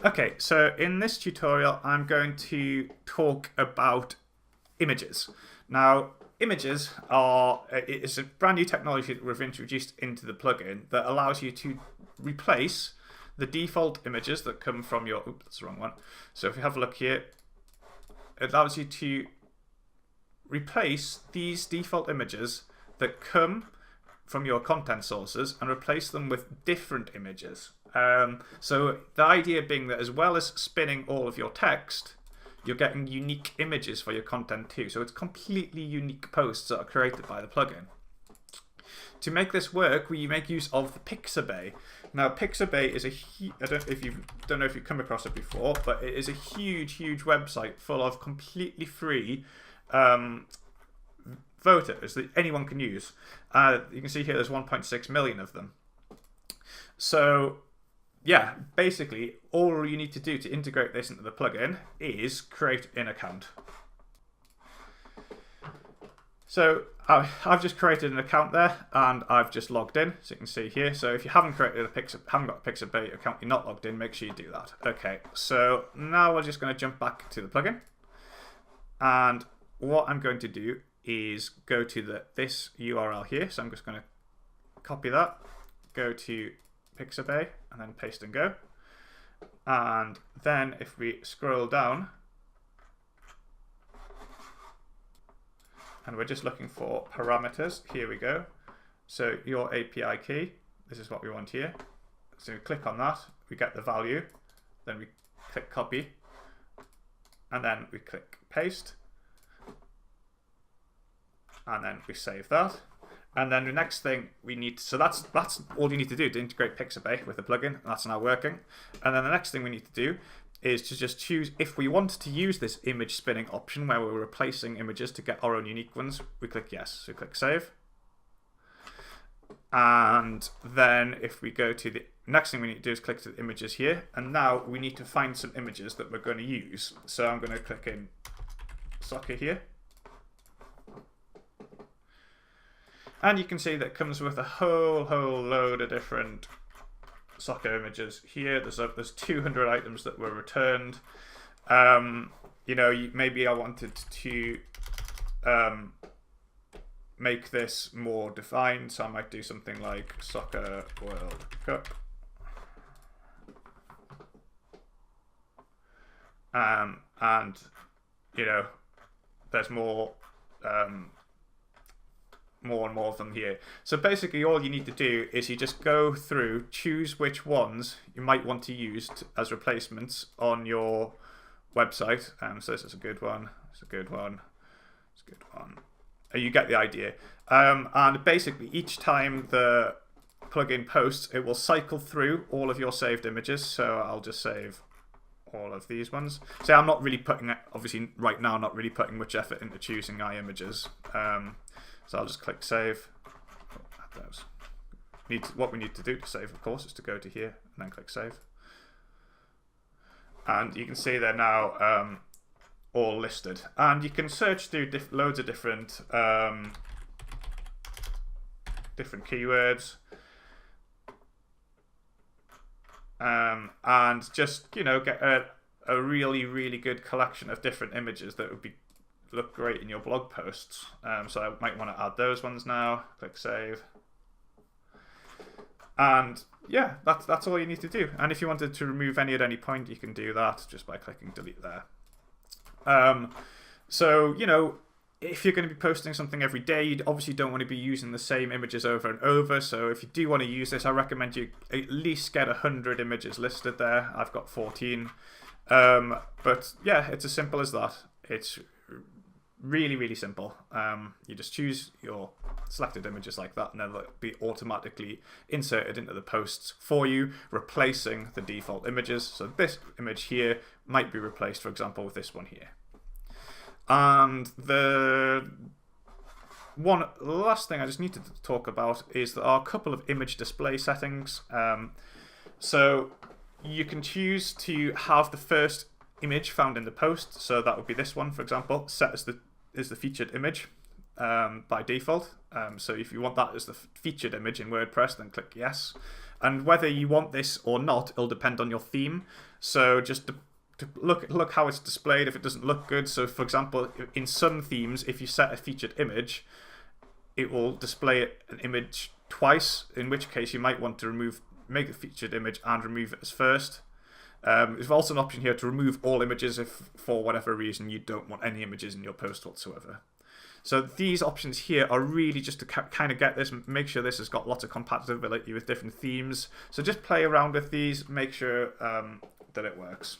Okay, so in this tutorial, I'm going to talk about images. Now, images are it's a brand new technology that we've introduced into the plugin that allows you to replace the default images that come from your. Oops, that's the wrong one. So if you have a look here, it allows you to replace these default images that come from your content sources and replace them with different images. So the idea being that as well as spinning all of your text, you're getting unique images for your content too. So it's completely unique posts that are created by the plugin. To make this work, we make use of the Pixabay. Now, Pixabay is I don't know if you've come across it before, but it is a huge website full of completely free photos that anyone can use. You can see here there's 1.6 million of them. So yeah, basically all you need to do to integrate this into the plugin is create an account. So I've just created an account there and I've just logged in, so you can see here. So if you haven't got a Pixabay account, you're not logged in, make sure you do that. Okay, so now we're just going to jump back to the plugin, and what I'm going to do is go to this URL here. So I'm just going to copy that, go to Pixabay, and then paste and go. And then if we scroll down, and we're just looking for parameters, here we go. So your API key, this is what we want here. So we click on that, we get the value, then we click copy, and then we click paste, and then we save that. And then the next thing we need, so that's all you need to do to integrate Pixabay with the plugin. That's now working. And then the next thing we need to do is to just choose if we want to use this image spinning option where we're replacing images to get our own unique ones. We click yes, so click save. And then if we go to the next thing we need to do is click to the images here. And now we need to find some images that we're going to use. So I'm going to click in soccer here. And you can see that it comes with a whole load of different soccer images here. There's 200 items that were returned. Maybe I wanted to make this more defined, so I might do something like Soccer World Cup. And there's more and more of them here. So basically all you need to do is you just go through, choose which ones you might want to use as replacements on your website. So this is a good one, it's a good one, it's a good one. You get the idea. And basically each time the plugin posts, it will cycle through all of your saved images. So I'll just save all of these ones. So I'm not really putting, obviously right now, not really putting much effort into choosing my images. So I'll just click save. What we need to do to save, of course, is to go to here and then click save. And you can see they're now all listed. And you can search through loads of different keywords. And just, get a really good collection of different images that would look great in your blog posts. So I might want to add those ones now. Click save. And yeah, that's all you need to do. And if you wanted to remove any at any point, you can do that just by clicking delete there. So, if you're going to be posting something every day, you obviously don't want to be using the same images over and over. So if you do want to use this, I recommend you at least get 100 images listed there. I've got 14. But yeah, it's as simple as that. It's really simple. You just choose your selected images like that, and then they'll be automatically inserted into the posts for you, replacing the default images. So this image here might be replaced, for example, with this one here. And the last thing I just needed to talk about is there are a couple of image display settings. So you can choose to have the first image found in the post, so that would be this one, for example, set as the featured image by default. So if you want that as the featured image in WordPress, then click yes. And whether you want this or not, it'll depend on your theme. So just to look how it's displayed if it doesn't look good. So for example, in some themes, if you set a featured image, it will display an image twice, in which case you might want to make a featured image and remove it as first. There's also an option here to remove all images if for whatever reason you don't want any images in your post whatsoever. So these options here are really just to kind of get this, make sure this has got lots of compatibility with different themes. So just play around with these, make sure that it works.